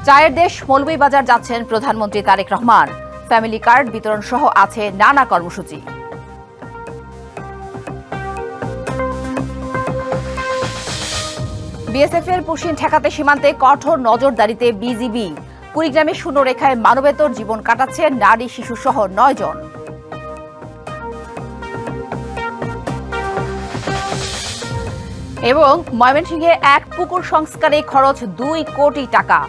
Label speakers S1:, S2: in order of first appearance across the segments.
S1: চায়ের দেশ মৌলভীবাজার যাচ্ছেন প্রধানমন্ত্রী তারেক রহমান। ফ্যামিলি কার্ড বিতরণ সহ আছে নানা কর্মসূচি। বিএসএফ এর পুশিন ঠেকাতে সীমান্তে কঠোর নজরদারিতে বিজিবি। কুড়িগ্রামে শূন্যরেখায় মানবেতর জীবন কাটাচ্ছে নারী শিশু সহ 9 জন। এবং ময়মনসিংহে এক পুকুর সংস্কারে খরচ 2 কোটি টাকা।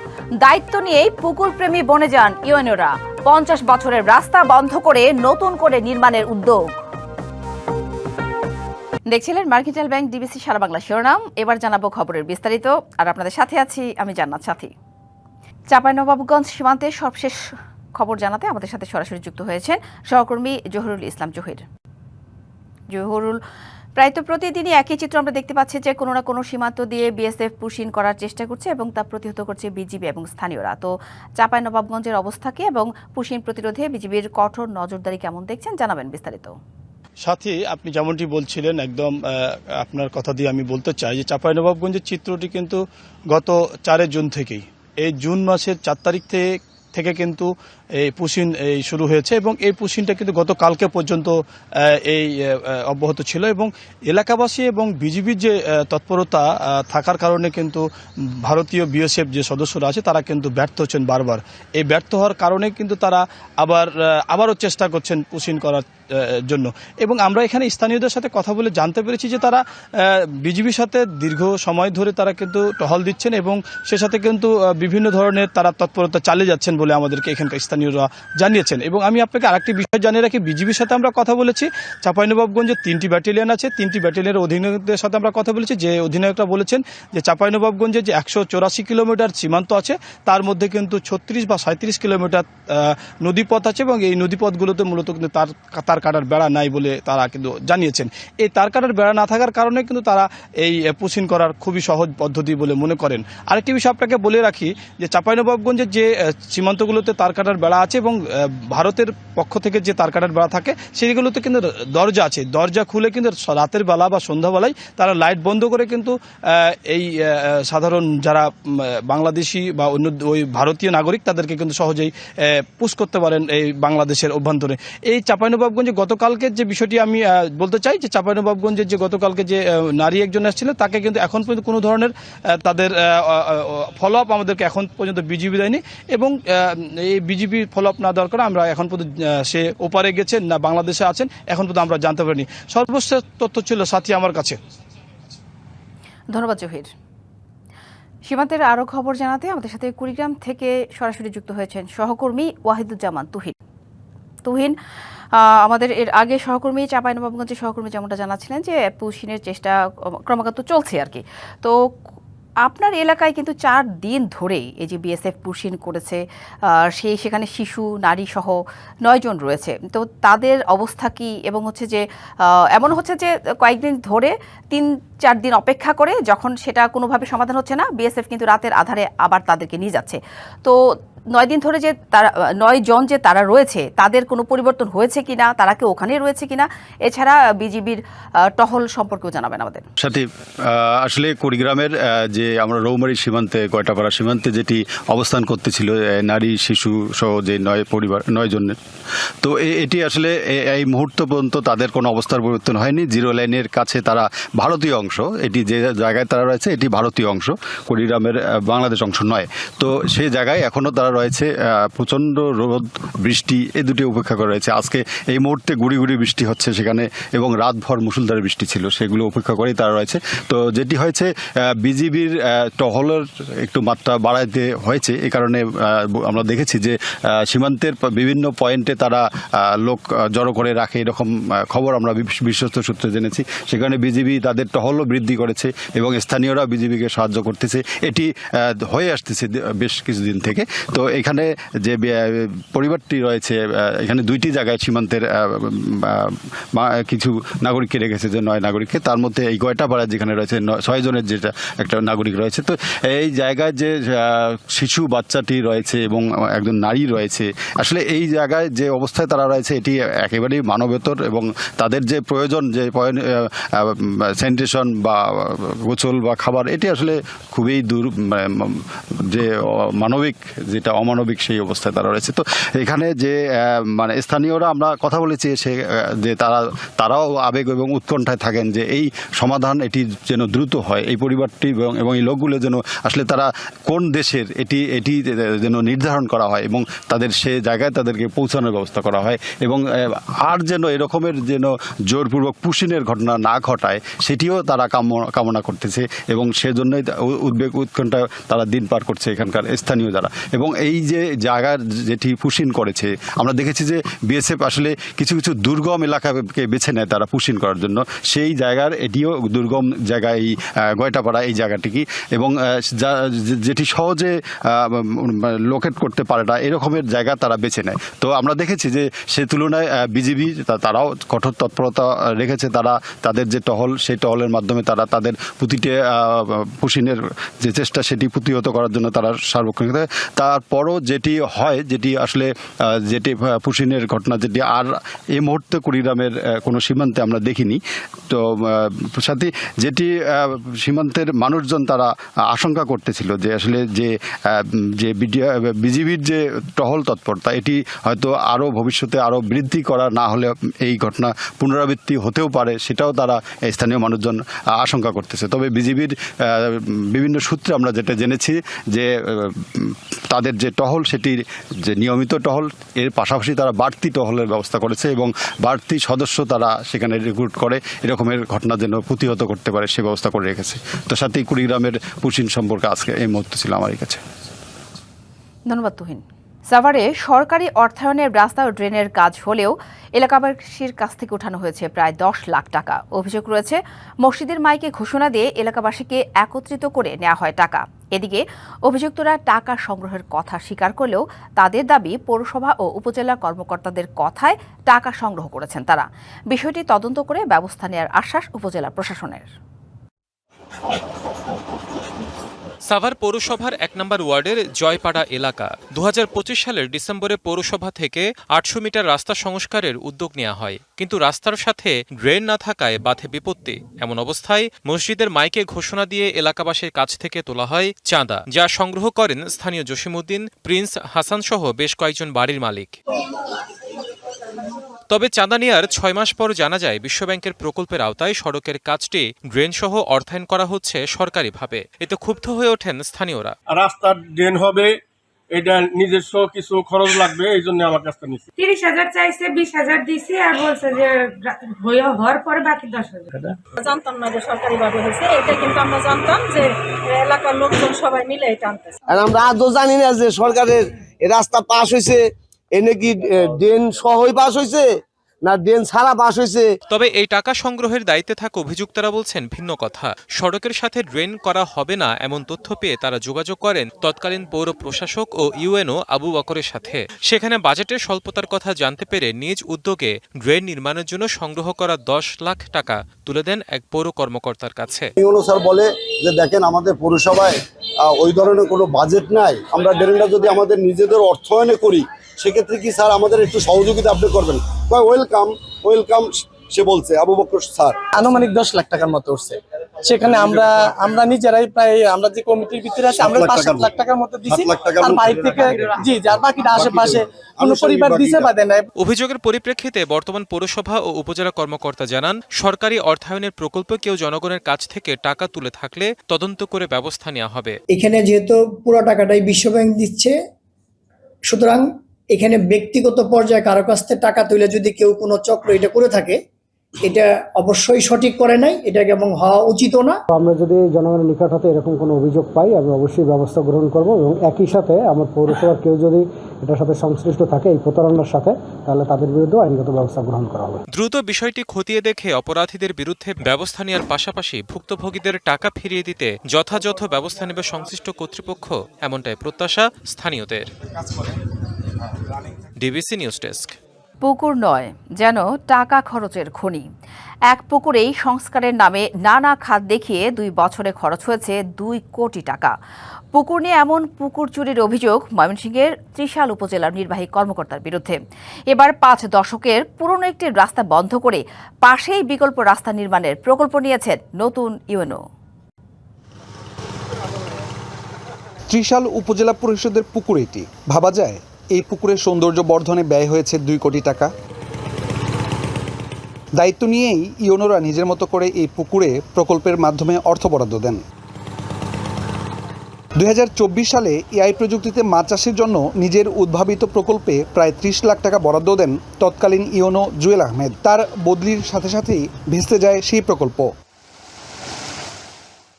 S1: দায়িত্ব নিয়েই পুকুর প্রেমী বনে যান ইউএনওরা। 50 বছরের রাস্তা বন্ধ করে নতুন করে নির্মাণের উদ্যোগ। দেখছিলেন মার্কেন্টাইল ব্যাংক ডিবিসি সারা বাংলা শিরোনাম। এবার জানাবো খবরের বিস্তারিত। আর আপনাদের সাথে আছি আমি জান্নাত সাথী। চাঁপাইনবাবগঞ্জ সীমান্তে সবশেষ খবর জানাতে আমাদের সাথে সরাসরি যুক্ত হয়েছেন সহকর্মী জহুরুল ইসলাম জহির। জহুরুল, প্রায় তো প্রতিদিনই একই চিত্র আমরা দেখতে পাচ্ছি যে কোনো না কোনো সীমান্ত দিয়ে বিএসএফ পুশিন করার চেষ্টা করছে এবং তা প্রতিহত করছে বিজিবি এবং স্থানীয়রা। তো চাঁপাইনবাবগঞ্জের অবস্থা কি এবং পুশিন প্রতিরোধে বিজিবির কঠোর নজরদারি কেমন দেখছেন, জানাবেন বিস্তারিত।
S2: সাথী, আপনি যেমনটি বলছিলেন একদম আপনার কথা দিয়ে আমি বলতে চাই যে চাঁপাইনবাবগঞ্জের চিত্রটি কিন্তু গত 4 জুন থেকেই, এই জুন মাসের 4 তারিখ থেকে কিন্তু এই পুশিন শুরু হয়েছে এবং এই পুশিনটা কিন্তু গতকালকে পর্যন্ত এই অব্যাহত ছিল এবং এলাকাবাসী এবং বিজিবির যে তৎপরতা থাকার কারণে কিন্তু ভারতীয় বিএসএফ যে সদস্যরা আছে তারা কিন্তু ব্যর্থ হচ্ছেন বারবার। এই ব্যর্থ হওয়ার কারণে কিন্তু তারা আবারও চেষ্টা করছেন পুশিন করার জন্য। এবং আমরা এখানে স্থানীয়দের সাথে কথা বলে জানতে পেরেছি যে তারা বিজিবির সাথে দীর্ঘ সময় ধরে তারা কিন্তু টহল দিচ্ছেন এবং সে সাথে কিন্তু বিভিন্ন ধরনের তারা তৎপরতা চালিয়ে যাচ্ছেন বলে আমাদেরকে এখানকার স্থানীয়রা জানিয়েছেন। এবং আমি আপনাকে আরেকটি বিষয় জানিয়ে রাখি, বিজিবির সাথে আমরা কথা বলেছি। চাঁপাইনবাবগঞ্জে 3টি ব্যাটালিয়ন আছে, 3টি ব্যাটালিয়নের অধিনায়কদের সাথে আমরা কথা বলেছি। যে অধিনায়করা বলেছেন যে চাঁপাইনবাবগঞ্জে যে 184 কিলোমিটার সীমান্ত আছে তার মধ্যে কিন্তু 36 বা 37 কিলোমিটার নদীপথ আছে এবং এই নদীপথগুলোতে মূলত কিন্তু তার কাটার বেড়া নাই বলে তারা কিন্তু জানিয়েছেন। এই তার কাটার বেড়া না থাকার কারণে কিন্তু তারা এই পুশিন করার খুবই সহজ পদ্ধতি বলে মনে করেন। আরেকটি বিষয় আপনাকে বলে রাখি যে চাঁপাইনবাবগঞ্জের যে সীমান্তগুলোতে তার কাটার বেড়া আছে এবং ভারতের পক্ষ থেকে যে তার কাটার বেড়া থাকে সেগুলোতে কিন্তু দরজা আছে। দরজা খুলে কিন্তু রাতের বেলা বা সন্ধ্যাবেলায় তারা লাইট বন্ধ করে কিন্তু এই সাধারণ যারা বাংলাদেশি বা অন্য ওই ভারতীয় নাগরিক তাদেরকে কিন্তু সহজেই পুশ করতে পারেন এই বাংলাদেশের অভ্যন্তরে। এই চাঁপাইনবাবগঞ্জে গতকালকের যে বিষয়টি আমি বলতে চাই যে চাঁপাইনবাবগঞ্জের যে গতকালকে যে নারী একজন আসছিলেন তাকে কিন্তু এখন পর্যন্ত কোনো ধরনের তাদের ফলো আপ আমাদেরকে এখন পর্যন্ত বিজিবি দেয়নি এবং এই বিজিবি ফলো আপ না দেওয়ার কারণে আমরা এখন পর্যন্ত সে ওপারে গেছেন না বাংলাদেশে আছেন এখন পর্যন্ত আমরা জানতে পারিনি। সর্বশেষ তথ্য ছিল সাথী আমার কাছে।
S1: ধন্যবাদ জহির। সীমান্তের আরও খবর জানাতে আমাদের সাথে কুড়িগ্রাম থেকে সরাসরি যুক্ত হয়েছেন সহকর্মী ওয়াহিদুজ্জামান তুহিন। আমাদের এর আগে সহকর্মী চাঁপাইনবাবগঞ্জের সহকর্মী যেমনটা জানাচ্ছিলেন যে পুশিনের চেষ্টা ক্রমাগত চলছে আর কি। তো আপনার এলাকায় কিন্তু 4 দিন ধরেই এই যে বিএসএফ পুশিন করেছে, সেখানে শিশু নারী সহ 9 জন রয়েছে। তো তাদের অবস্থা কি এবং হচ্ছে যে এমন হচ্ছে যে কয়েকদিন ধরে 3-4 দিন অপেক্ষা করে যখন সেটা কোনোভাবে সমাধান হচ্ছে না, বিএসএফ কিন্তু রাতের আধারে আবার তাদেরকে নিয়ে যাচ্ছে। তো 9 দিন ধরে যে তারা 9 জন যে তারা রয়েছে তাদের কোনো পরিবর্তন হয়েছে কিনা, তারা কি ওখানেই রয়েছে কিনা, এছাড়া বিজিবির টহল সম্পর্কেও জানাবেন আমাদের সাথে।
S3: আসলে কুড়িগ্রামের যে আমরা রৌমারী সীমান্তে কয়টাপাড়া সীমান্তে যেটি অবস্থান করতেছিল নারী শিশু সহ যে 9 জনের, তো এটি আসলে এই মুহূর্ত পর্যন্ত তাদের কোনো অবস্থার পরিবর্তন হয়নি। জিরো লাইনের কাছে তারা ভারতীয় অংশ, এটি যে জায়গায় তারা রয়েছে এটি ভারতীয় অংশ, কুড়িগ্রামের বাংলাদেশ অংশ নয়। তো সেই জায়গায় এখনও তারা রয়েছে। প্রচণ্ড রোদ বৃষ্টি এই দুটি উপেক্ষা করে রয়েছে। আজকে এই মুহূর্তে গুড়ি গুড়ি বৃষ্টি হচ্ছে সেখানে এবং রাতভর মুষলধারে বৃষ্টি ছিল, সেগুলো উপেক্ষা করেই তারা রয়েছে। তো যেটি হয়েছে বিজিবির টহলের একটু মাত্রা বাড়াইতে হয়েছে। এই কারণে আমরা দেখেছি যে সীমান্তের বিভিন্ন পয়েন্টে তারা লোক জড়ো করে রাখে, এরকম খবর আমরা বিশ্বস্ত সূত্রে জেনেছি। সেখানে বিজিবি তাদের টহলও বৃদ্ধি করেছে এবং স্থানীয়রা বিজিবিকে সাহায্য করতেছে। এটি হয়ে আসতেছে বেশ কিছুদিন থেকে। তো এখানে যে পরিবারটি রয়েছে, এখানে দুইটি জায়গায় সীমান্তের কিছু নাগরিককে রেখেছে, যে 9 নাগরিককে, তার মধ্যে এই গয়টাপাড়া যেখানে রয়েছে 6 জনের যেটা একটা নাগরিক রয়েছে। তো এই জায়গায় যে শিশু বাচ্চাটি রয়েছে এবং একজন নারী রয়েছে, আসলে এই জায়গায় যে অবস্থায় তারা রয়েছে এটি একেবারেই মানবেতর, এবং তাদের যে প্রয়োজন, যে স্যানিটেশন বা গোসল বা খাবার, এটি আসলে খুবই যে মানবিক, যেটা অমানবিক সেই অবস্থায় তারা রয়েছে। তো এখানে যে মানে স্থানীয়রা আমরা কথা বলেছি যে তারাও আবেগ এবং উৎকণ্ঠায় থাকেন যে এই সমাধান এটি যেন দ্রুত হয়, এই পরিবারটি এবং এই লোকগুলো যেন আসলে তারা কোন দেশের এটি যেন নির্ধারণ করা হয় এবং তাদের সে জায়গায় তাদেরকে পৌঁছানোর ব্যবস্থা করা হয়, এবং আর যেন এরকমের যেন জোরপূর্বক পুশিনের ঘটনা না ঘটায় সেটিও তারা কামনা করতেছে, এবং সেজন্যই উদ্বেগ উৎকণ্ঠা তারা দিন পার করছে এখানকার স্থানীয় যারা। এবং এই যে জায়গার যেটি পুশিন করেছে, আমরা দেখেছি যে বিএসএফ আসলে কিছু কিছু দুর্গম এলাকাকে বেছে নেয় তারা পুশিন করার জন্য, সেই জায়গার এটিও দুর্গম জায়গায় এই গয়টাপাড়া এই জায়গাটিকে, এবং যেটি সহজে লোকেট করতে পারে না এরকমের জায়গা তারা বেছে নেয়। তো আমরা দেখেছি যে সে তুলনায় বিজিবি তারাও কঠোর তৎপরতা রেখেছে, তারা তাদের যে টহল, সেই টহলের মাধ্যমে তারা তাদের প্রতিটি পুশিনের যে চেষ্টা সেটি প্রতিহত করার জন্য তারা সার্বক্ষণিক। তারপরও যেটি হয়, যেটি আসলে যেটি পুশিনের ঘটনা, যেটি আর এই মুহূর্তে কুড়িগ্রামের কোনো সীমান্তে আমরা দেখিনি। তো সাথে যেটি সীমান্তের মানুষজন তারা আশঙ্কা করতেছিল যে আসলে যে বিজিবির যে টহল তৎপরতা, এটি হয়তো আরও ভবিষ্যতে আরও বৃদ্ধি করা না হলে এই ঘটনা পুনরাবৃত্তি হতেও পারে, সেটাও তারা স্থানীয় মানুষজন আশঙ্কা করতেছে। তবে বিজিবির বিভিন্ন সূত্রে আমরা যেটা জেনেছি যে তাদের যে টহল, সেটির যে নিয়মিত টহল, এর পাশাপাশি তারা বাড়তি টহলের ব্যবস্থা করেছে এবং বাড়তি সদস্য তারা সেখানে রিক্রুট করে এরকমের ঘটনা যেন প্রতিহত করতে পারে সে ব্যবস্থা করে রেখেছে। তো সাথেই কুড়িগ্রামের পুশিন সম্পর্কে আজকে এই মুহূর্তে ছিল আমার কাছে।
S1: ধন্যবাদ তুহিন। সাভারে সরকারি অর্থায়নের রাস্তা ও ড্রেনের কাজ হলেও এলাকাবাসীর কাছ থেকে উঠানো হয়েছে প্রায় 10 লাখ টাকা। অভিযোগ রয়েছে মসজিদের মাইকে ঘোষণা দিয়ে এলাকাবাসীকে একত্রিত করে নেওয়া হয় টাকা। এদিকে অভিযুক্তরা টাকা সংগ্রহের কথা স্বীকার করলেও তাদের দাবি পৌরসভা ও উপজেলা কর্মকর্তাদের কথায় টাকা সংগ্রহ করেছেন তারা। বিষয়টি তদন্ত করে ব্যবস্থা নেওয়ার আশ্বাস উপজেলা প্রশাসনের।
S4: সাভার পৌরসভার 1 নম্বর ওয়ার্ডের জয়পাড়া এলাকা 2025 সালের ডিসেম্বরে পৌরসভা থেকে 800 মিটার রাস্তা সংস্কারের উদ্যোগ নেওয়া হয়, কিন্তু রাস্তার সাথে ড্রেন না থাকায় বাধে বিপত্তি। এমন অবস্থায় মসজিদের মাইকে ঘোষণা দিয়ে এলাকাবাসীর কাছ থেকে তোলা হয় চাঁদা, যা সংগ্রহ করেন স্থানীয় জসিমউদ্দিন, প্রিন্স হাসান সহ বেশ কয়েকজন বাড়ির মালিক। তবে চাঁদা নেওয়ার 6 মাস পর জানা যায় বিশ্বব্যাংকের প্রকল্পের আওতায় সড়কের কাজটি ড্রেন সহ অর্থায়ন করা হচ্ছে সরকারিভাবে। এতে ক্ষুব্ধ হয়ে ওঠেন স্থানীয়রা।
S5: রাস্তার ড্রেন হবে, এটা নিজস্ব কিছু খরচ লাগবে, এই জন্য আমার কাছে নিচ্ছে।
S6: 30,000 চাইছে, 20,000 দিছি, আর বলছে যে হওয়ার পরে বাকি 10,000।
S7: জানতাম না যে সরকারি ভাবে হয়েছে, এটা কিন্তু আমরা জানতাম যে এলাকার লোকজন সবাই মিলে এটা আনতেছে।
S8: আর আমরা আদৌ জানি না যে সরকারের এই রাস্তা পাস হয়েছে, এনে কি ড্রেন সহই পাস হয়েছে না ড্রেন ছাড়া পাস হয়েছে।
S4: তবে এই টাকা সংগ্রহের দায়িত্বে থাকা অভিযুক্তরা বলছেন ভিন্ন কথা। সড়কের সাথে ড্রেন করা হবে না এমন তথ্য পেয়ে তারা যোগাযোগ করেন তৎকালীন পৌর প্রশাসক ও ইউএনও আবু বকরের সাথে। সেখানে বাজেটের স্বল্পতার কথা জানতে পেরে নিজ উদ্যোগে ড্রেন নির্মাণের জন্য সংগ্রহ করা 10 লাখ টাকা তুলে দেন এক পৌর কর্মকর্তার কাছে।
S9: ইউএনও স্যার বলে যে দেখেন, আমাদের পৌরসভায় ওই ধরনের কোনো বাজেট নাই, আমরা ড্রেনটা যদি আমাদের নিজেদের অর্থায়নে করি সেক্ষেত্রে কি স্যার আমাদের একটু সহযোগিতা আপনি করবেন? ওয়েলকাম ওয়েলকাম সে বলছে আবু বকর স্যার।
S10: আনুমানিক 10 লাখ টাকার মতো উঠছে। সেখানে আমরা নিজেরাই প্রায়, আমরা যে কমিটির ভিতরে আছে, আমরা 5 লাখ টাকার মতো দিছি, আর বাইরে থেকে জি যার বাকিটা আশেপাশে কোনো পরিবার দিছে বা দেয় না।
S4: অভিযোগের পরিপ্রেক্ষিতে বর্তমান পৌরসভা ও উপজেলা কর্মকর্তা জানান, সরকারি অর্থায়নের প্রকল্পে কেউ জনগণের কাছ থেকে টাকা তুলে থাকলে তদন্ত করে ব্যবস্থা নেওয়া হবে।
S11: এখানে যেহেতু পুরো টাকাটাই বিশ্বব্যাংক দিচ্ছে, সুতরাং এখানে ব্যক্তিগত পর্যায়ে কারো কাছ থেকে টাকা তুলে যদি কেউ কোনো চক্র এটা করে থাকে, এটা অবশ্যই সঠিক করে নাই, এটা এবং হওয়া উচিত না।
S12: আমরা যদি জনগণের নিকট হতে এরকম কোনো অভিযোগ পাই আমি অবশ্যই ব্যবস্থা গ্রহণ করব এবং একই সাথে আমার পৌরসভার কেউ যদি এটার সাথে সংশ্লিষ্ট থাকে এই প্রতারণার সাথে, তাহলে তাদের বিরুদ্ধে আইনগত ব্যবস্থা গ্রহণ করা হবে।
S4: দ্রুত বিষয়টি খতিয়ে দেখে অপরাধীদের বিরুদ্ধে ব্যবস্থা নেওয়ার পাশাপাশি ভুক্তভোগীদের টাকা ফিরিয়ে দিতে যথাযথ ব্যবস্থা নেবে সংশ্লিষ্ট কর্তৃপক্ষ, এমনটাই প্রত্যাশা স্থানীয়দের। DBC news desk.
S1: পুকুর নয়, যেন টাকা খরচের খনি। এক পুকুরেই সংস্কারের নামে নানা খাত দেখিয়ে 2 বছরে খরচ হয়েছে 2 কোটি টাকা। পুকুর নিয়ে এমন পুকুর চুরির অভিযোগ ময়মনসিংহের ত্রিশাল উপজেলার নির্বাহী কর্মকর্তার বিরুদ্ধে। এবার 5 দশকের পুরনো একটি রাস্তা বন্ধ করে পাশেই বিকল্প রাস্তা নির্মাণের প্রকল্প নিয়েছেন নতুন ইউএনও।
S13: ত্রিশাল উপজেলা পরিষদের পুকুর এটি। ভাবা যায় এই পুকুরের সৌন্দর্য বর্ধনে ব্যয় হয়েছে 2 কোটি টাকা। দায়িত্ব নিয়েই ইউনোরা নিজের মতো করে এই পুকুরে প্রকল্পের মাধ্যমে অর্থ বরাদ্দ দেন। 2024 সালে এআই প্রযুক্তিতে মাছ চাষের জন্য নিজের উদ্ভাবিত প্রকল্পে প্রায় 30 লাখ টাকা বরাদ্দ দেন তৎকালীন ইউনো জুয়েল আহমেদ। তার বদলির সাথে সাথেই ভেস্তে যায় সেই প্রকল্প।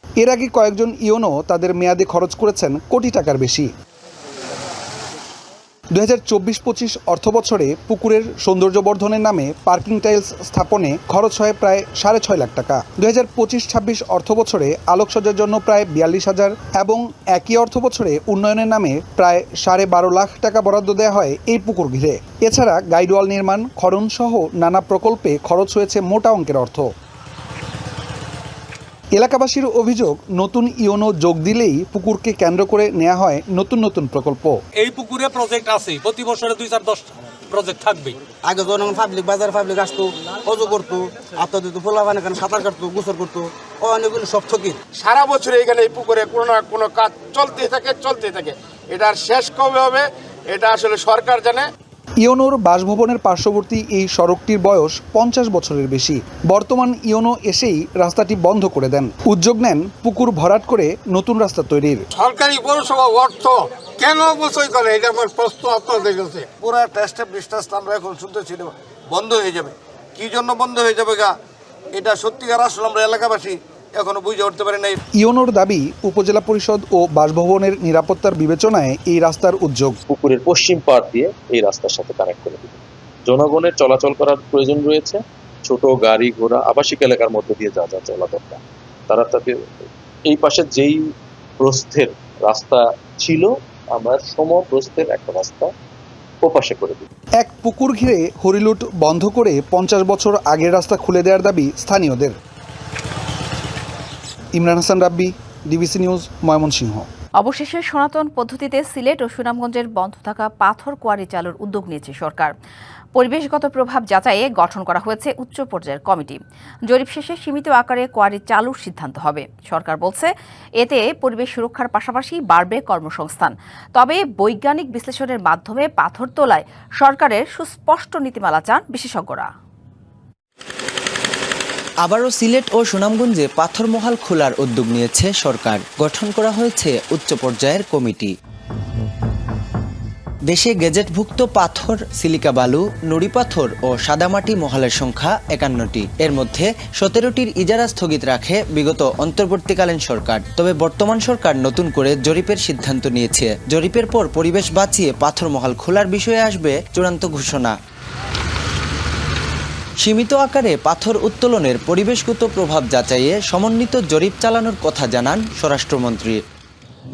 S13: এর আগে কয়েকজন ইউনো তাদের মেয়াদে খরচ করেছেন কোটি টাকার বেশি। 2024-25 অর্থবছরে পুকুরের সৌন্দর্য বর্ধনের নামে পার্কিং টাইলস স্থাপনে খরচ হয় প্রায় 6.5 লাখ টাকা। 2025-26 অর্থবছরে আলোকসজ্জার জন্য প্রায় 42,000 এবং একই অর্থবছরে উন্নয়নের নামে প্রায় 12.5 লাখ টাকা বরাদ্দ দেওয়া হয় এই পুকুর ঘিরে। এছাড়া গাইডওয়াল নির্মাণ, খনন সহ নানা প্রকল্পে খরচ হয়েছে মোটা অঙ্কের অর্থ। এলাকাবাসীর অভিযোগ, নতুন ইউনো যোগ দিলেই পুকুরকে কেন্দ্র করে নেওয়া হয় নতুন নতুন প্রকল্প।
S14: এই পুকুরে প্রজেক্ট আছে, প্রতি বছরে 2-4-10 প্রজেক্ট থাকবে।
S8: আগে যখন পাবলিক আসতো, অজু করতো, আত্মা দিত, ফোলা পানি সাঁতার কাটতো, গোসল করতো, অনেকগুলো সব থকিত।
S5: সারা বছর এখানে এই পুকুরে কোনো না কোনো কাজ চলতেই থাকে। এটার শেষ কবে হবে এটা আসলে সরকার জানে।
S13: ইউনোর বাসভবনের পার্শ্ববর্তী এই সড়কটির বয়স 50 বছরের বেশি। বর্তমান ইউনো এসেই রাস্তাটি বন্ধ করে দেন। উদ্যোগ নেন পুকুর ভরাট করে নতুন রাস্তা তৈরির।
S5: সরকারি পৌরসভা অর্থ কেন অপচয় করে, এটা আমার প্রশ্ন আপনাদের কাছে। পুরো টেস্ট আমরা এখন শুনতেছি বন্ধ হয়ে যাবে। কি জন্য বন্ধ হয়ে যাবে এটা সত্যিকার আসলে আমরা এলাকাবাসী এখনো বুঝে উঠতে পারি নাই।
S13: ইউনোর দাবি, উপজেলা পরিষদ ও বাসভবনের নিরাপত্তার বিবেচনায় এই রাস্তার উদ্যোগ।
S15: পুকুরের পশ্চিম পাড় দিয়ে এই রাস্তার সাথে কানেক্ট করে দিবে। জনগণের চলাচল করার প্রয়োজন রয়েছে। ছোট গাড়ি ঘোড়া আবাসিক এলাকার মধ্যে দিয়ে যা চলা দরকার, তারা তাকে এই পাশে যেই প্রস্থের রাস্তা ছিল আমরা সমপ্রস্থের একটা রাস্তা ওপাশে করে দিই।
S13: এক পুকুর ঘিরে হরিলুট বন্ধ করে 50 বছর আগের রাস্তা খুলে দেওয়ার দাবি স্থানীয়দের। ইমরান হাসান রাব্বি, ডিবিসি নিউজ, ময়মনসিংহ।
S1: অবশেষে সনাতন পদ্ধতিতে সিলেট ও সুনামগঞ্জের বন্ধ থাকা পাথর কোয়ারি চালুর উদ্যোগ নিয়েছে সরকার। পরিবেশগত প্রভাব যাচাইয়ে গঠন করা হয়েছে উচ্চ পর্যায়ের কমিটি। জরিপ শেষে সীমিত আকারে কোয়ারি চালুর সিদ্ধান্ত হবে। সরকার বলছে এতে পরিবেশ সুরক্ষার পাশাপাশি বাড়বে কর্মসংস্থান। তবে বৈজ্ঞানিক বিশ্লেষণের মাধ্যমে পাথর তোলায় সরকারের সুস্পষ্ট নীতিমালা চান বিশেষজ্ঞরা।
S16: আবারও সিলেট ও সুনামগঞ্জে পাথর মহাল খোলার উদ্যোগ নিয়েছে সরকার। গঠন করা হয়েছে উচ্চ পর্যায়ের কমিটি। দেশে গেজেটভুক্ত পাথর, সিলিকা বালু, নুড়ি পাথর ও সাদামাটি মহালের সংখ্যা 51টি। এর মধ্যে 17টির ইজারা স্থগিত রাখে বিগত অন্তর্বর্তীকালীন সরকার। তবে বর্তমান সরকার নতুন করে জরিপের সিদ্ধান্ত নিয়েছে। জরিপের পর পরিবেশ বাঁচিয়ে পাথর মহাল খোলার বিষয়ে আসবে চূড়ান্ত ঘোষণা। সীমিত আকারে পাথর উত্তোলনের পরিবেশগত প্রভাব যাচাইয়ে সমন্বিত জরিপ চালানোর কথা জানান স্বরাষ্ট্রমন্ত্রী।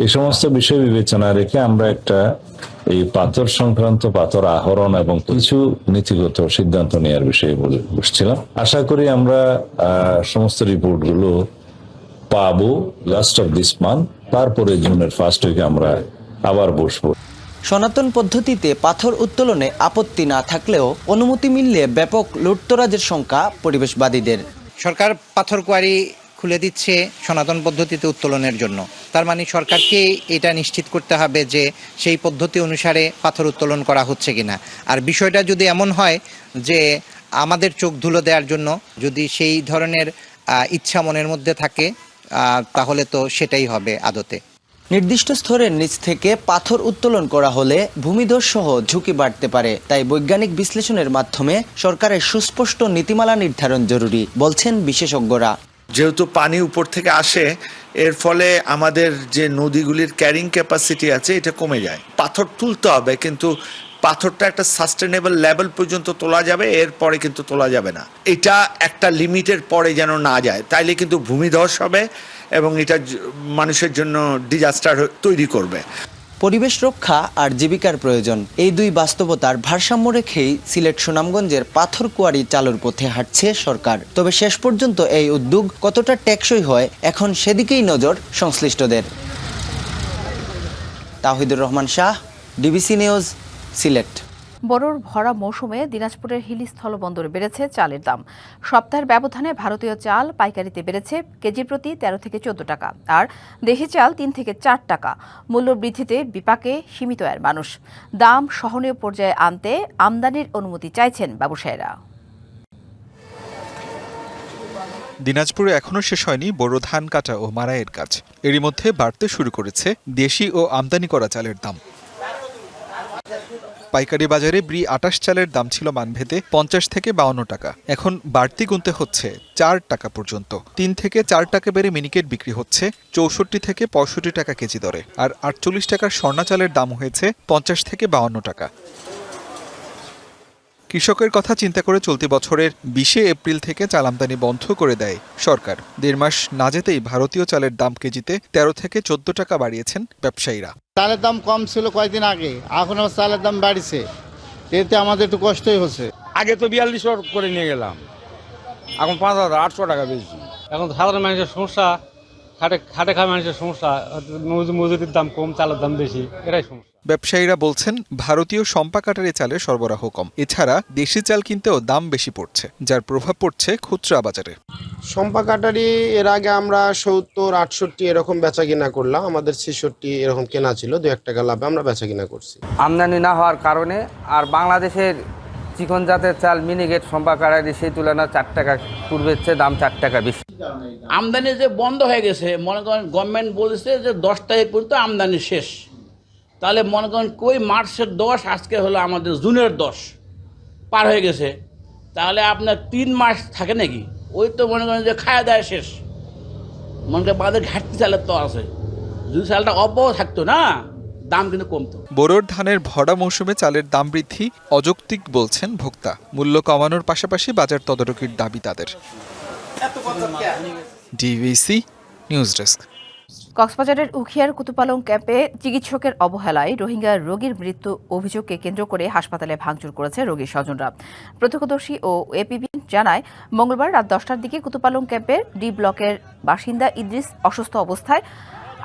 S17: এই সমস্ত বিষয় বিবেচনা রেখে আমরা একটা এই পাথর সংক্রান্ত পাথর আহরণ এবং কিছু নীতিগত সিদ্ধান্ত নেওয়ার বিষয়ে বসছিলাম। আশা করি আমরা সমস্ত রিপোর্টগুলো পাবো লাস্ট অফ দিস মান্থ। তারপরে জুনের ফার্স্ট উইকে আমরা আবার বসবো।
S16: সনাতন পদ্ধতিতে পাথর উত্তোলনে আপত্তি না থাকলেও অনুমতি মিললে ব্যাপক লুটতরাজের শঙ্কা পরিবেশবাদীদের।
S18: সরকার পাথর কোয়ারি খুলে দিচ্ছে সনাতন পদ্ধতিতে উত্তোলনের জন্য। তার মানে সরকারকে এটা নিশ্চিত করতে হবে যে সেই পদ্ধতি অনুসারে পাথর উত্তোলন করা হচ্ছে কিনা। আর বিষয়টা যদি এমন হয় যে আমাদের চোখ ধুলো দেওয়ার জন্য যদি সেই ধরনের ইচ্ছা মনের মধ্যে থাকে তাহলে তো সেটাই হবে আদতে।
S16: নির্দিষ্ট স্তরের নিচ থেকে পাথর উত্তোলন করা হলে ভূমিধস সহ ঝুঁকি বাড়তে পারে, তাই বৈজ্ঞানিক বিশ্লেষণের মাধ্যমে সরকারের সুস্পষ্ট নীতিমালা নির্ধারণ জরুরি বলছেন বিশেষজ্ঞরা।
S19: যেহেতু পানি উপর থেকে আসে, এর ফলে আমাদের যে নদীগুলির ক্যারিং ক্যাপাসিটি আছে এটা কমে যায়। পাথর তুলতে হবে, কিন্তু পাথরটা একটা সাস্টেনেবল লেভেল পর্যন্ত তোলা যাবে, এরপরে কিন্তু তোলা যাবে না। এটা একটা লিমিটের পরে যেন না যায়, তাইলে কিন্তু ভূমিধস হবে এবং এটা মানুষের জন্য ডিজাস্টার তৈরি করবে।
S16: পরিবেশ রক্ষা আর জীবিকার প্রয়োজন, এই দুই বাস্তবতার ভারসাম্য রেখেই সিলেট সুনামগঞ্জের পাথর কোয়ারি চালুর পথে হাঁটছে সরকার। তবে শেষ পর্যন্ত এই উদ্যোগ কতটা টেকসই হয় এখন সেদিকেই নজর সংশ্লিষ্টদের। Tawhidur Rahman Shah, DBC news, Sylhet.
S1: বড়োর ভরা মৌসুমে দিনাজপুরের হিলি স্থলবন্দরে বেড়েছে চালের দাম। সপ্তাহের ব্যবধানে ভারতীয় চাল পাইকারিতে বেড়েছে কেজি প্রতি 13 থেকে 14 টাকা, আর দেশি চাল 3 থেকে 4 টাকা। মূল্য বৃদ্ধিতে বিপাকে সীমিত আয়ের মানুষ। দাম সহনীয় পর্যায়ে আনতে আমদানির অনুমতি চাইছেন ব্যবসায়ীরা।
S20: দিনাজপুরে এখনও শেষ হয়নি বোরো ধান কাটা ও মাড়াইয়ের কাজ। এরই মধ্যে বাড়তে শুরু করেছে দেশি ও আমদানি করা চালের দাম। পাইকারি বাজারে ব্রি 28 চালের দাম ছিল মানভেদে 50 থেকে 52 টাকা, এখন বাড়তি গুনতে হচ্ছে 4 টাকা পর্যন্ত। 3 থেকে 4 টাকা বেড়ে মিনিকেট বিক্রি হচ্ছে 64 থেকে 65 টাকা কেজি দরে, আর 48 টাকার স্বর্ণা চালের দাম হয়েছে 50 থেকে 52 টাকা। কৃষকের কথা চিন্তা করে চলতি বছরের 20 এপ্রিল থেকে চাল আমদানি বন্ধ করে দেয় সরকার। 1.5 মাস না যেতেই ভারতীয় চালের দাম কেজিতে 13 থেকে 14 টাকা বাড়িয়েছেন ব্যবসায়ীরা।
S21: চালের দাম কম ছিল কয়েকদিন আগে, এখন আবার চালের দাম বাড়ছে, এতে আমাদের একটু কষ্টই হচ্ছে।
S14: আগে তো 4200 করে নিয়ে গেলাম, এখন 5800 টাকা বেশি। এখন সাধারণ মানুষের সমস্যা, খাটে খাওয়া মানুষের সমস্যা, মজুরির দাম কম, চালের দাম বেশি, এটাই সমস্যা।
S20: ব্যবসায়ীরা বলছেন ভারতীয় সম্পা কাটারি চালের সরবরাহ কম, এছাড়া দেশি চাল কিনতেও দাম বেশি পড়ছে, যার প্রভাব পড়ছে খুচরা বাজারে।
S22: সম্পা কাটারি এর আগে আমরা 70-68 এরকম বেচা কিনা করলাম, আমাদের 66 এরকম কেনা ছিল, 2-1 টাকা লাভে আমরা বেচা কিনা করছি।
S23: আমদানি না হওয়ার কারণে আর বাংলাদেশের চিকন জাতের চাল মিনিকেট সম্পা কাটারি সেই তুলনায় 4 টাকা পূর্বের চেয়ে দাম 4 টাকা বেশি।
S24: আমদানি যে বন্ধ হয়ে গেছে, মনে করেন গভর্নমেন্ট বলেছে যে 10 তারিখ পর্যন্ত আমদানি শেষ, তাহলে মনে করেন কই মার্চের 10, আজকে হলো আমাদের জুনের 10 পার হয়ে গেছে, তাহলে আপনার 3 মাস থাকে নাকি? ওই তো মনে করেন যে খাওয়া দাওয়া শেষ, মনে করেন আমাদের ঘাটতি চালের তো আছে, যদি চালটা অব্যাহত থাকতো না দাম কিন্তু কমতো।
S20: বোরোর ধানের ভরা মৌসুমে চালের দাম বৃদ্ধি অযৌক্তিক বলছেন ভোক্তা। মূল্য কমানোর পাশাপাশি বাজার তদারকির দাবি তাদের। DBC news desk.
S1: কক্সবাজারের উখিয়ার কুতুপালং ক্যাম্পে চিকিৎসকের অবহেলায় রোহিঙ্গা রোগীর মৃত্যু অভিযোগকে কেন্দ্র করে হাসপাতালে ভাঙচুর করেছে রোগীর স্বজনরা। প্রত্যক্ষদর্শী ও এপিবি জানায়, মঙ্গলবার রাত 10টার দিকে কুতুপালং ক্যাম্পের ডি ব্লকের বাসিন্দা ইদ্রিস অসুস্থ অবস্থায়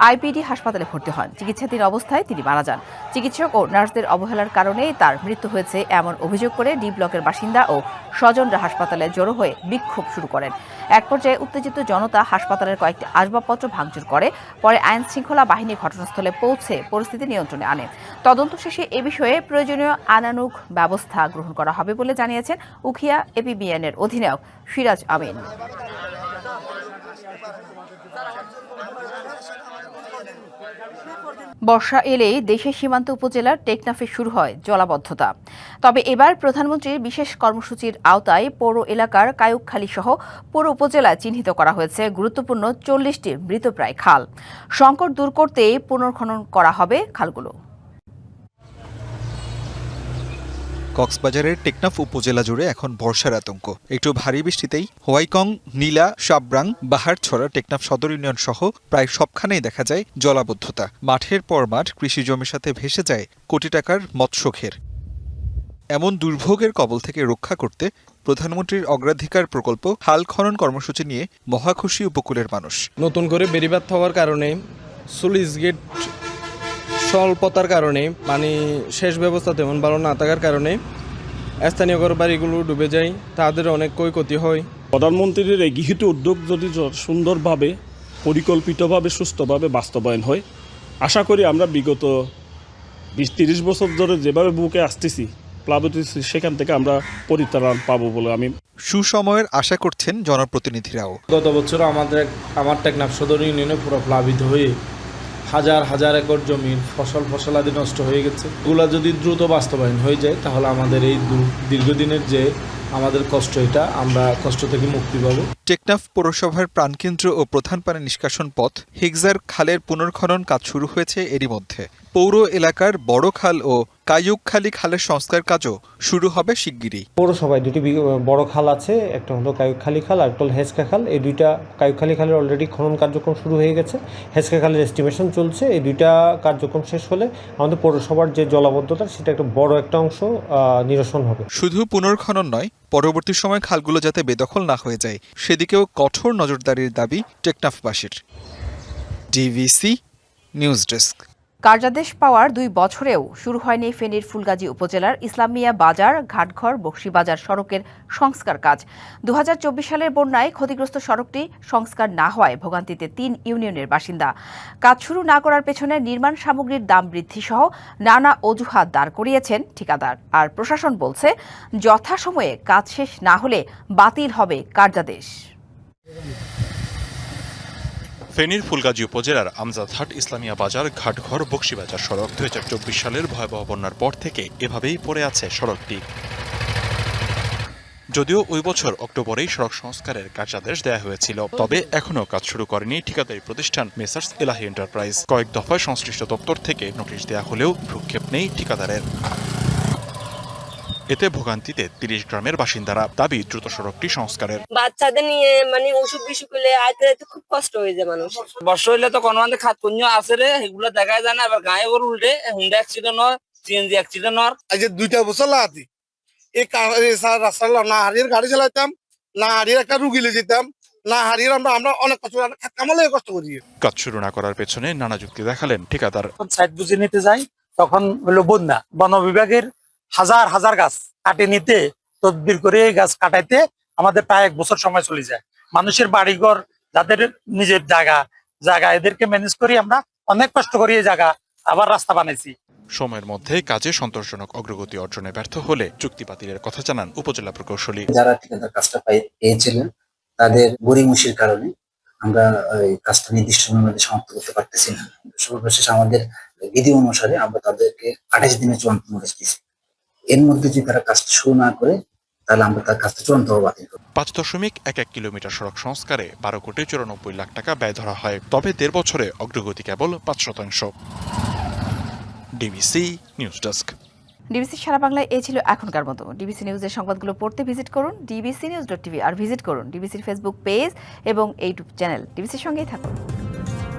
S1: আইপিডি হাসপাতালে ভর্তি হন। চিকিৎসাধীন অবস্থায় তিনি মারা যান। চিকিৎসক ও নার্সদের অবহেলার কারণেই তার মৃত্যু হয়েছে এমন অভিযোগ করে ডি ব্লকের বাসিন্দা ও স্বজনরা হাসপাতালে জড়ো হয়ে বিক্ষোভ শুরু করেন। এক পর্যায়ে উত্তেজিত জনতা হাসপাতালের কয়েকটি আসবাবপত্র ভাঙচুর করে। পরে আইন শৃঙ্খলা বাহিনী ঘটনাস্থলে পৌঁছে পরিস্থিতি নিয়ন্ত্রণে আনে। তদন্ত শেষে এ বিষয়ে প্রয়োজনীয় আইনানুগ ব্যবস্থা গ্রহণ করা হবে বলে জানিয়েছেন উখিয়া এপিবিএনের অধিনায়ক সিরাজ আমিন। বর্ষা এলেই দেশের সীমান্ত উপজেলার টেকনাফে শুরু হয় জলাবদ্ধতা। তবে এবার প্রধানমন্ত্রীর বিশেষ কর্মসূচির আওতায় পৌর এলাকার কায়ুকখালী সহ পুরো উপজেলায় চিহ্নিত করা হয়েছে গুরুত্বপূর্ণ 40টি মৃতপ্রায় খাল। সংকট দূর করতে পুনর্খনন করা হবে খালগুলো।
S20: কক্সবাজারের টেকনাফ উপজেলা জুড়ে এখন বর্ষার আতঙ্ক। একটু ভারী বৃষ্টিতেই হোয়াইকং, নীলা, সাবরাং, বাহারছড়া, টেকনাফ সদর ইউনিয়ন সহ প্রায় সবখানেই দেখা যায় জলাবদ্ধতা। মাঠের পর মাঠ কৃষি জমির সাথে ভেসে যায় কোটি টাকার মৎস্য ঘের। এমন দুর্ভোগের কবল থেকে রক্ষা করতে প্রধানমন্ত্রীর অগ্রাধিকার প্রকল্প হাল খনন কর্মসূচি নিয়ে মহাখুশি উপকূলের মানুষ।
S10: নতুন করে বেড়িবাঁধ হওয়ার কারণে সুলিশ গেট স্বল্পতার কারণে, পানি শেষ ব্যবস্থা তেমন ভালো না থাকার কারণে স্থানীয় ঘর বাড়িগুলো ডুবে যায়, তাদের অনেক ক্ষয়ক্ষতি হয়।
S2: প্রধানমন্ত্রীর এই গৃহীত উদ্যোগ যদি সুন্দরভাবে, পরিকল্পিতভাবে, সুস্থভাবে বাস্তবায়ন হয়, আশা করি আমরা বিগত 20-30 বছর ধরে যেভাবে বুকে আসতেছি, প্লাবিত, সেখান থেকে আমরা পরিত্রাণ পাবো বলে আমি
S20: সুসময়ের আশা করছেন জনপ্রতিনিধিরাও।
S10: গত বছর আমার টেকনাফ সদর ইউনিয়নে পুরো প্লাবিত হয়ে হাজার হাজার একর জমির ফসলাদি নষ্ট হয়ে গেছে। এগুলো যদি দ্রুত বাস্তবায়ন হয়ে যায় তাহলে আমাদের এই দীর্ঘদিনের যে আমাদের কষ্ট, এটা আমরা কষ্ট থেকে মুক্তি পাবো।
S20: টেকনাফ পৌরসভার প্রাণকেন্দ্র ও প্রধান পানি নিষ্কাশন পথ হিগজার খালের পুনর্খনন কাজ শুরু হয়েছে এরই মধ্যে। পৌর এলাকার বড় খাল ও কায়ুকখালী খালের সংস্কার কাজও শুরু হবে শিগগিরই।
S12: পৌরসভায় দুটি বড় খাল আছে, একটা হলো কায়ুকখালী খাল আর একটা হলো হেঁচকা খাল। এই দুইটা কায়ুকখালী খালের অলরেডি খনন কার্যক্রম শুরু হয়ে গেছে, হেঁচকা খালের এস্টিমেশন চলছে। এই দুইটা কার্যক্রম শেষ হলে আমাদের পৌরসভার যে জলাবদ্ধতা সেটা একটা বড় একটা অংশ নিরসন হবে।
S20: শুধু পুনর্খনন নয়, পরবর্তী সময় খালগুলো যাতে বেদখল না হয়ে যায় সেদিকেও কঠোর নজরদারির দাবি টেকনাফবাসীর। DBC news desk.
S1: কার্যাদেশ পাওয়ার 2 বছরেও শুরু হয়নি ফেনীর ফুলগাজী উপজেলার ইসলামিয়া বাজার ঘাটঘর বক্সিবাজার সড়কের সংস্কার কাজ। 2024 সালের বন্যায় ক্ষতিগ্রস্ত সড়কটি সংস্কার না হওয়ায় ভোগান্তিতে 3 ইউনিয়নের বাসিন্দা। কাজ শুরু না করার পেছনে নির্মাণ সামগ্রীর দাম বৃদ্ধি সহ নানা অজুহাত দাঁড় করিয়েছেন ঠিকাদার। আর প্রশাসন বলছে যথাসময়ে কাজ শেষ না হলে বাতিল হবে কার্যাদেশ।
S3: ফেনীর ফুলগাজী উপজেলার আমজাদহাট ইসলামিয়া বাজার ঘাটঘর বক্সিবাজার সড়ক 2024 সালের ভয়াবহ বন্যার পর থেকে এভাবেই পড়ে আছে সড়কটি। যদিও ওই বছর অক্টোবরেই সড়ক সংস্কারের কার্যাদেশ দেয়া হয়েছিল, তবে এখনও কাজ শুরু করেনি ঠিকাদারি প্রতিষ্ঠান মেসার্স এলাহি এন্টারপ্রাইজ। কয়েক দফায় সংশ্লিষ্ট দপ্তর থেকে নোটিশ দেয়া হলেও ভ্রুক্ষেপ নেই ঠিকাদারের। এতে ভোগান্তিতে 30 গ্রামের বাসিন্দারা। দাবি দ্রুত সড়কটি সংস্কারের।
S6: বাচ্চাদের নিয়ে মানে অসুখ বিসুখ হলে আইতে খুব কষ্ট হয়ে যায় মানুষ।
S23: বর্ষা হইলে তো কোনো মানে খাত পুঞ্জ আছে রে, এগুলো দেখা যায় না। এবার গায়ে গরু উল্টে হুন্ডা অ্যাক্সিডেন্ট হয়, সিএনজি অ্যাক্সিডেন্ট হয়।
S5: আজ 2 বছর লাগাতি এই রাস্তা না হারিয়ে গাড়ি চালাইতাম, না হারিয়ে একটা রুগী নিয়ে যেতাম, না হারিয়ে আমরা অনেক কষ্ট কামালে কষ্ট করি।
S3: কাজ শুরু না করার পেছনে নানা যুক্তি দেখালেন ঠিকাদার।
S7: সাইট বুঝে নিতে যাই তখন হলো বন্যা, বন বিভাগের হাজার হাজার গাছ কাটে নিতে তদবির করে গাছ কাটাইতে আমাদের প্রায় 1 বছর সময় চলে যায়। মানুষের বাড়িঘর, যাদের নিজের জায়গা এদেরকে ম্যানেজ করি আমরা অনেক কষ্ট করি এই জায়গা আবার রাস্তা বানাইছি।
S3: সময়ের মধ্যে কাজে সন্তোষজনক অগ্রগতি অর্জনে ব্যর্থ হলে চুক্তি বাতিলের কথা জানান উপজেলা প্রকৌশলী।
S9: যারা ঠিকাদার কাজটা পেয়েছিলেন তাদের গড়িমসির কারণে আমরা কাজটা নির্দিষ্ট সময়ের মধ্যে সমাপ্ত করতে পারতেছি না। সর্বশেষ আমাদের বিধি অনুসারে আমরা তাদেরকে 28 দিনের চূড়ান্ত নোটিশ দিয়েছি। এর মধ্যে যদি তারা কাজটা শুরু না করে তাহলে আমরা তার কাজটা চূড়ান্তভাবে বাতিল করব।
S3: 5.11 কিলোমিটার সড়ক সংস্কারে 12 কোটি 94 লাখ টাকা ব্যয় ধরা হয়, তবে 1.5 বছরে অগ্রগতি কেবল 5%। DBC news desk.
S1: ডিবিসি সারা বাংলায় এই ছিল এখনকার মতো। ডিবিসি নিউজের সংবাদগুলো পড়তে ভিজিট করুন dbcnews.tv আর ভিজিট করুন ডিবিসির ফেসবুক পেজ এবং ইউটিউব চ্যানেল। ডিবিসির সঙ্গেই থাকুন।